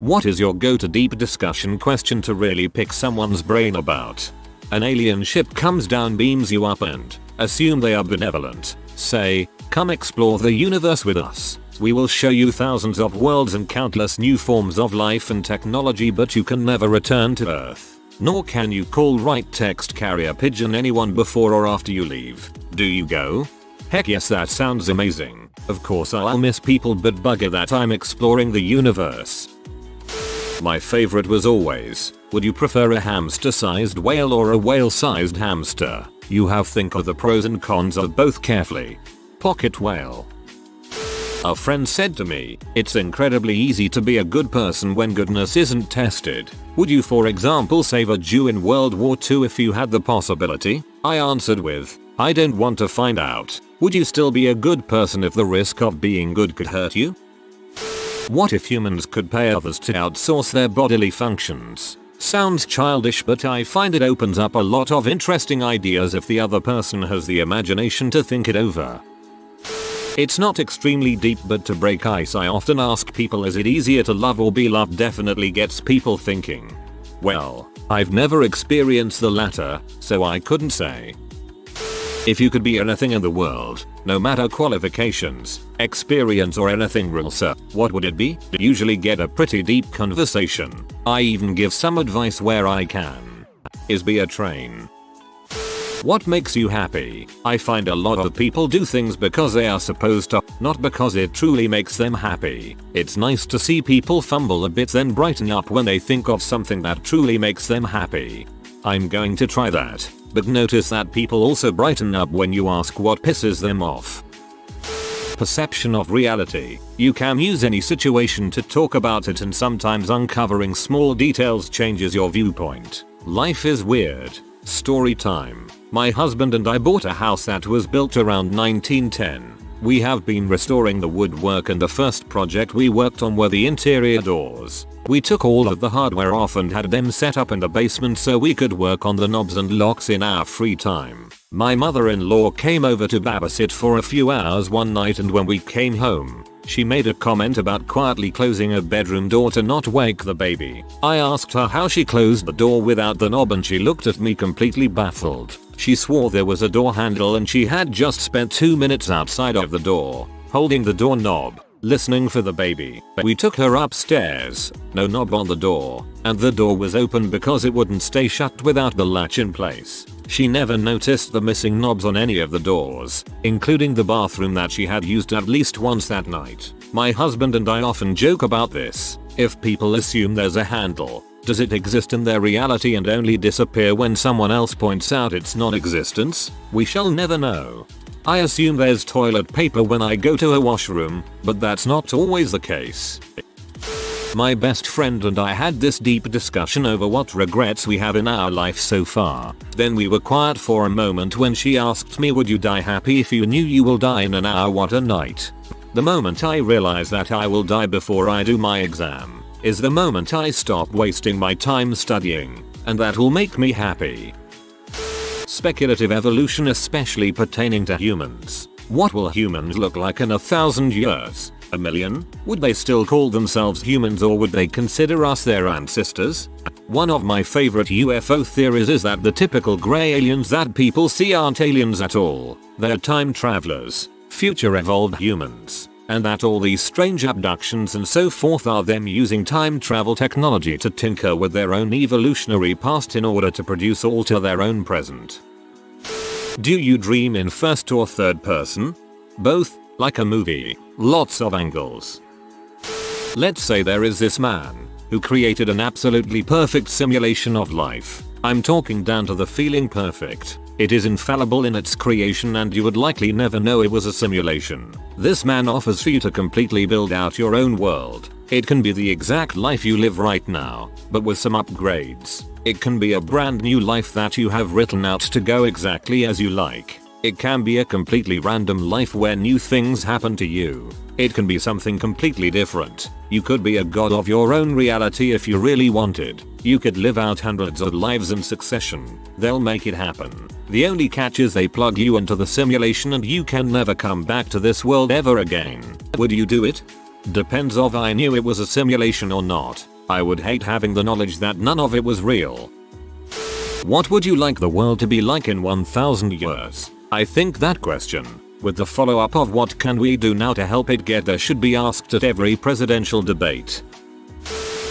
What is your go-to deep discussion question to really pick someone's brain about? An alien ship comes down, beams you up and assume they are benevolent. Say, come explore the universe with us. We will show you thousands of worlds and countless new forms of life and technology, but you can never return to Earth. Nor can you call, write, text, carrier pigeon anyone before or after you leave. Do you go? Heck yes, that sounds amazing. Of course I'll miss people, but bugger that, I'm exploring the universe. My favorite was always, would you prefer a hamster-sized whale or a whale-sized hamster? You have think of the pros and cons of both carefully. Pocket whale. A friend said to me, it's incredibly easy to be a good person when goodness isn't tested. Would you, for example, save a Jew in World War II if you had the possibility? I answered with, I don't want to find out. Would you still be a good person if the risk of being good could hurt you? What if humans could pay others to outsource their bodily functions? Sounds childish, but I find it opens up a lot of interesting ideas if the other person has the imagination to think it over. It's not extremely deep, but to break ice I often ask people, is it easier to love or be loved? Definitely gets people thinking. Well, I've never experienced the latter, so I couldn't say. If you could be anything in the world, no matter qualifications, experience or anything real, sir, what would it be? Usually get a pretty deep conversation. I even give some advice where I can. Is be a train. What makes you happy? I find a lot of people do things because they are supposed to, not because it truly makes them happy. It's nice to see people fumble a bit then brighten up when they think of something that truly makes them happy. I'm going to try that. But notice that people also brighten up when you ask what pisses them off. Perception of reality. You can use any situation to talk about it, and sometimes uncovering small details changes your viewpoint. Life is weird. Story time. My husband and I bought a house that was built around 1910. We have been restoring the woodwork, and the first project we worked on were the interior doors. We took all of the hardware off and had them set up in the basement so we could work on the knobs and locks in our free time. My mother-in-law came over to babysit for a few hours one night, and when we came home, she made a comment about quietly closing a bedroom door to not wake the baby. I asked her how she closed the door without the knob, and she looked at me completely baffled. She swore there was a door handle and she had just spent 2 minutes outside of the door, holding the doorknob, listening for the baby. We took her upstairs, no knob on the door, and the door was open because it wouldn't stay shut without the latch in place. She never noticed the missing knobs on any of the doors, including the bathroom that she had used at least once that night. My husband and I often joke about this. If people assume there's a handle, does it exist in their reality and only disappear when someone else points out its non-existence? We shall never know. I assume there's toilet paper when I go to a washroom, but that's not always the case. My best friend and I had this deep discussion over what regrets we have in our life so far. Then we were quiet for a moment when she asked me, would you die happy if you knew you will die in an hour? What a night. The moment I realize that I will die before I do my exam is the moment I stop wasting my time studying, and that will make me happy. Speculative evolution, especially pertaining to humans. What will humans look like in 1,000 years? A million? Would they still call themselves humans, or would they consider us their ancestors? One of my favorite UFO theories is that the typical grey aliens that people see aren't aliens at all. They're time travelers, future evolved humans, and that all these strange abductions and so forth are them using time travel technology to tinker with their own evolutionary past in order to alter their own present. Do you dream in first or third person? Both, like a movie. Lots of angles. Let's say there is this man who created an absolutely perfect simulation of life. I'm talking down to the feeling perfect. It is infallible in its creation, and you would likely never know it was a simulation. This man offers for you to completely build out your own world. It can be the exact life you live right now, but with some upgrades. It can be a brand new life that you have written out to go exactly as you like. It can be a completely random life where new things happen to you. It can be something completely different. You could be a god of your own reality if you really wanted. You could live out hundreds of lives in succession. They'll make it happen. The only catch is they plug you into the simulation and you can never come back to this world ever again. Would you do it? Depends if I knew it was a simulation or not. I would hate having the knowledge that none of it was real. What would you like the world to be like in 1000 years? I think that question, with the follow-up of what can we do now to help it get there, should be asked at every presidential debate.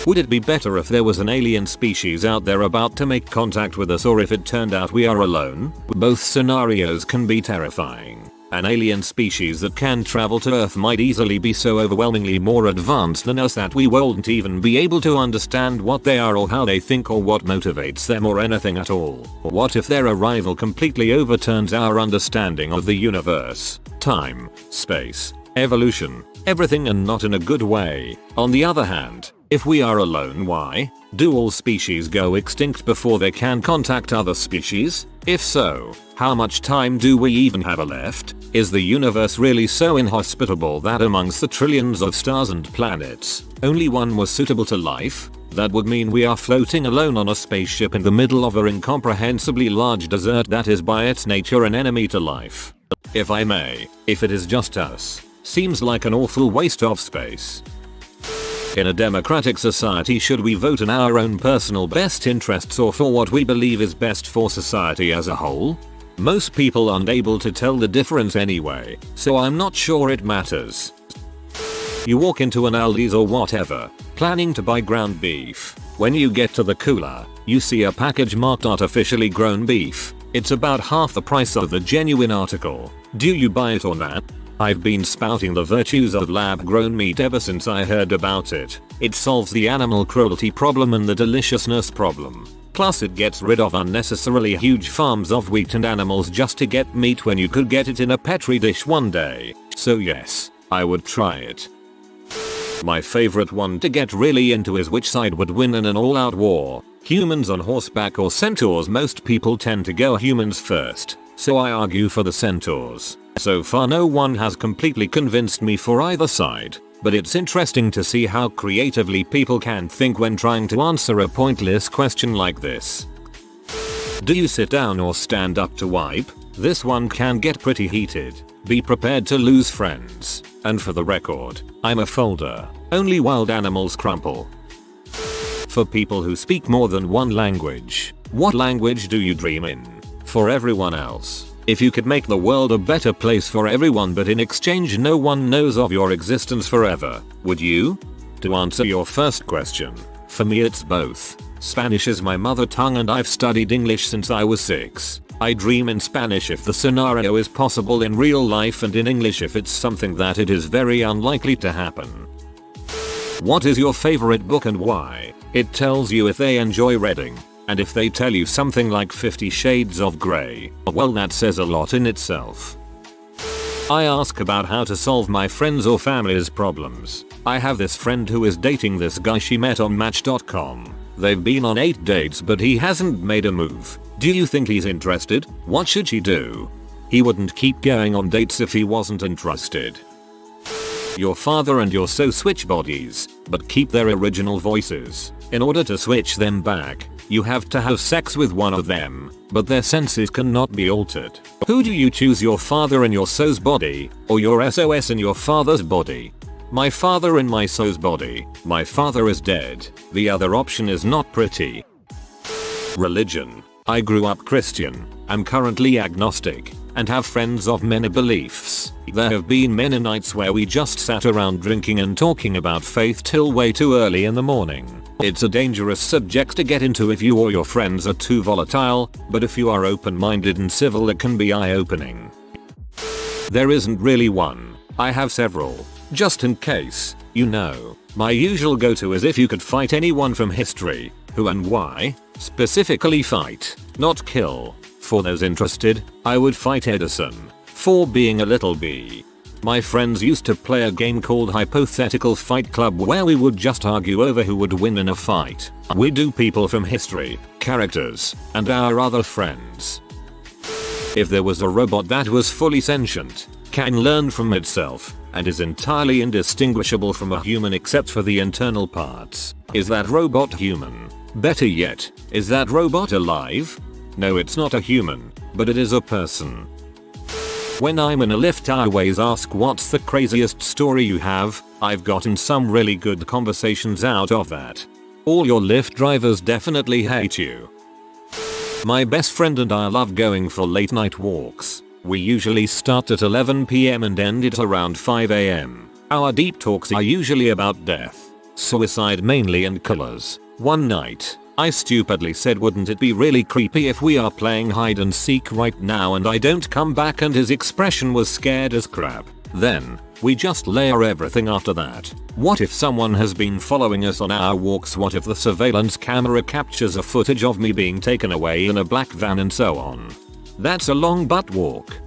Would it be better if there was an alien species out there about to make contact with us, or if it turned out we are alone? Both scenarios can be terrifying. An alien species that can travel to Earth might easily be so overwhelmingly more advanced than us that we won't even be able to understand what they are or how they think or what motivates them or anything at all. What if their arrival completely overturns our understanding of the universe, time, space, evolution, everything, and not in a good way? On the other hand, if we are alone, why do all species go extinct before they can contact other species? If so, how much time do we even have left? Is the universe really so inhospitable that amongst the trillions of stars and planets, only one was suitable to life? That would mean we are floating alone on a spaceship in the middle of an incomprehensibly large desert that is by its nature an enemy to life. If I may, if it is just us, seems like an awful waste of space. In a democratic society, should we vote in our own personal best interests or for what we believe is best for society as a whole? Most people aren't able to tell the difference anyway, so I'm not sure it matters. You walk into an Aldi's or whatever, planning to buy ground beef. When you get to the cooler, you see a package marked artificially grown beef. It's about half the price of the genuine article. Do you buy it or not? I've been spouting the virtues of lab-grown meat ever since I heard about it. It solves the animal cruelty problem and the deliciousness problem. Plus it gets rid of unnecessarily huge farms of wheat and animals just to get meat when you could get it in a petri dish one day. So yes, I would try it. My favorite one to get really into is which side would win in an all-out war, humans on horseback or centaurs. Most people tend to go humans first, so I argue for the centaurs. So far no one has completely convinced me for either side, but it's interesting to see how creatively people can think when trying to answer a pointless question like this. Do you sit down or stand up to wipe? This one can get pretty heated. Be prepared to lose friends. And for the record, I'm a folder. Only wild animals crumple. For people who speak more than one language, what language do you dream in? For everyone else, if you could make the world a better place for everyone but in exchange no one knows of your existence forever, would you? To answer your first question, for me it's both. Spanish is my mother tongue and I've studied English since I was 6. I dream in Spanish if the scenario is possible in real life, and in English if it's something that it is very unlikely to happen. What is your favorite book and why? It tells you if they enjoy reading. And if they tell you something like 50 Shades of Grey, well that says a lot in itself. I ask about how to solve my friends or family's problems. I have this friend who is dating this guy she met on Match.com. They've been on 8 dates but he hasn't made a move. Do you think he's interested? What should she do? He wouldn't keep going on dates if he wasn't interested. Your father and your so switch bodies, but keep their original voices. In order to switch them back, you have to have sex with one of them, but their senses cannot be altered. Who do you choose, your father in your so's body, or your SOS in your father's body? My father in my so's body. My father is dead. The other option is not pretty. Religion. I grew up Christian. I'm currently agnostic, and have friends of many beliefs. There have been many nights where we just sat around drinking and talking about faith till way too early in the morning. It's a dangerous subject to get into if you or your friends are too volatile, but if you are open-minded and civil it can be eye-opening. There isn't really one. I have several. Just in case, you know. My usual go-to is if you could fight anyone from history, who and why? Specifically fight, not kill. For those interested, I would fight Edison. For being a little bee. My friends used to play a game called Hypothetical Fight Club where we would just argue over who would win in a fight. We do people from history, characters, and our other friends. If there was a robot that was fully sentient, can learn from itself, and is entirely indistinguishable from a human except for the internal parts, is that robot human? Better yet, is that robot alive? No, it's not a human, but it is a person. When I'm in a lift I always ask what's the craziest story you have, I've gotten some really good conversations out of that. All your Lyft drivers definitely hate you. My best friend and I love going for late night walks. We usually start at 11 PM and end at around 5 AM. Our deep talks are usually about death, suicide mainly, and colors. One night, I stupidly said, wouldn't it be really creepy if we are playing hide and seek right now and I don't come back, and his expression was scared as crap. Then, we just layer everything after that. What if someone has been following us on our walks? What if the surveillance camera captures a footage of me being taken away in a black van, and so on? That's a long butt walk.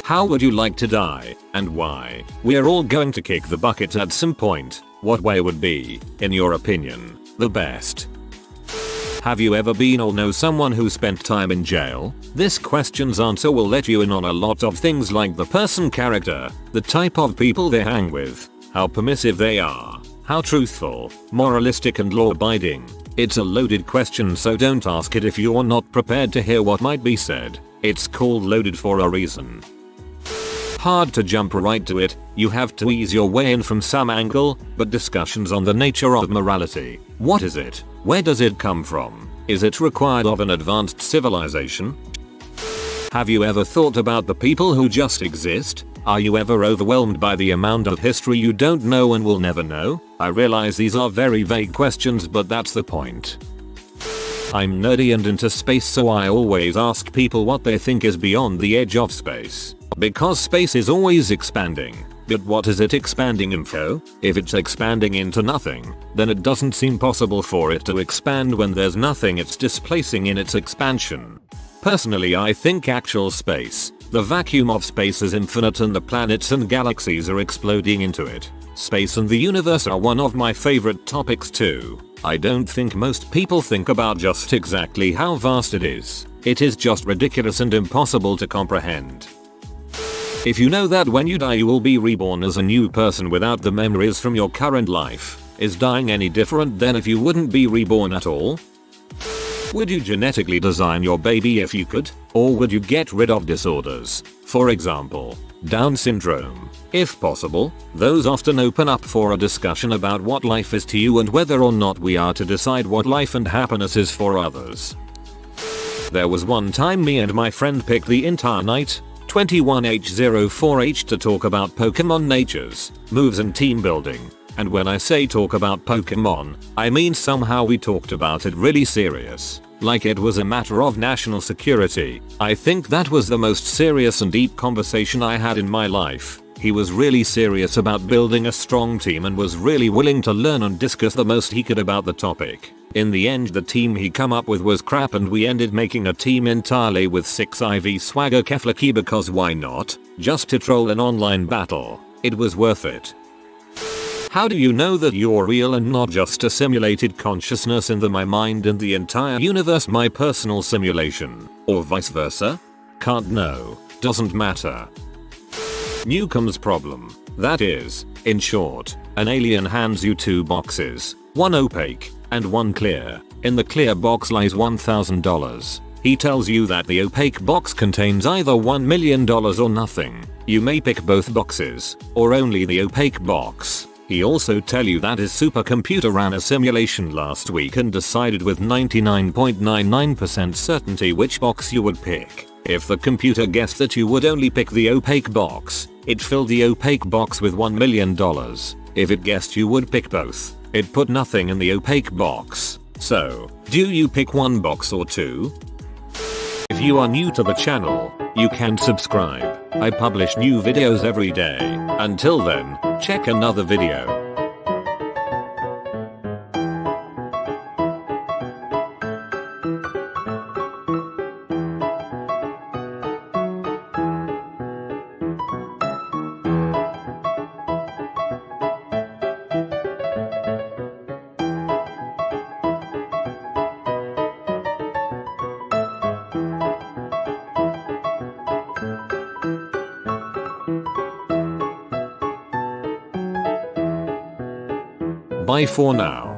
How would you like to die, and why? We're all going to kick the bucket at some point. What way would be, in your opinion, the best? Have you ever been or know someone who spent time in jail? This question's answer will let you in on a lot of things, like the person character, the type of people they hang with, how permissive they are, how truthful, moralistic and law-abiding. It's a loaded question, so don't ask it if you're not prepared to hear what might be said. It's called loaded for a reason. Hard to jump right to it, you have to ease your way in from some angle, but discussions on the nature of morality. What is it? Where does it come from? Is it required of an advanced civilization? Have you ever thought about the people who just exist? Are you ever overwhelmed by the amount of history you don't know and will never know? I realize these are very vague questions, but that's the point. I'm nerdy and into space, so I always ask people what they think is beyond the edge of space. Because space is always expanding. But what is it expanding info? If it's expanding into nothing, then it doesn't seem possible for it to expand when there's nothing it's displacing in its expansion. Personally, I think actual space, the vacuum of space, is infinite and the planets and galaxies are exploding into it. Space and the universe are one of my favorite topics too. I don't think most people think about just exactly how vast it is. It is just ridiculous and impossible to comprehend. If you know that when you die you will be reborn as a new person without the memories from your current life, is dying any different than if you wouldn't be reborn at all? Would you genetically design your baby if you could? Or would you get rid of disorders? For example, Down syndrome. If possible, those often open up for a discussion about what life is to you and whether or not we are to decide what life and happiness is for others. There was one time me and my friend picked the entire night, 21H04H, to talk about Pokemon natures, moves and team building. And when I say talk about Pokemon, I mean somehow we talked about it really serious. Like it was a matter of national security. I think that was the most serious and deep conversation I had in my life. He was really serious about building a strong team and was really willing to learn and discuss the most he could about the topic. In the end, the team he come up with was crap and we ended making a team entirely with 6 IV Swagger Keflaki because why not? Just to troll an online battle. It was worth it. How do you know that you're real and not just a simulated consciousness in the my mind and the entire universe my personal simulation? Or vice versa? Can't know. Doesn't matter. Newcomb's problem. That is, in short, an alien hands you 2 boxes, one opaque and one clear. In the clear box lies $1,000. He tells you that the opaque box contains either $1 million or nothing. You may pick both boxes, or only the opaque box. He also tell you that his supercomputer ran a simulation last week and decided with 99.99% certainty which box you would pick. If the computer guessed that you would only pick the opaque box, it filled the opaque box with $1 million. If it guessed you would pick both, it put nothing in the opaque box. So, do you pick one box or 2? If you are new to the channel, you can subscribe. I publish new videos every day. Until then, check another video. Bye for now.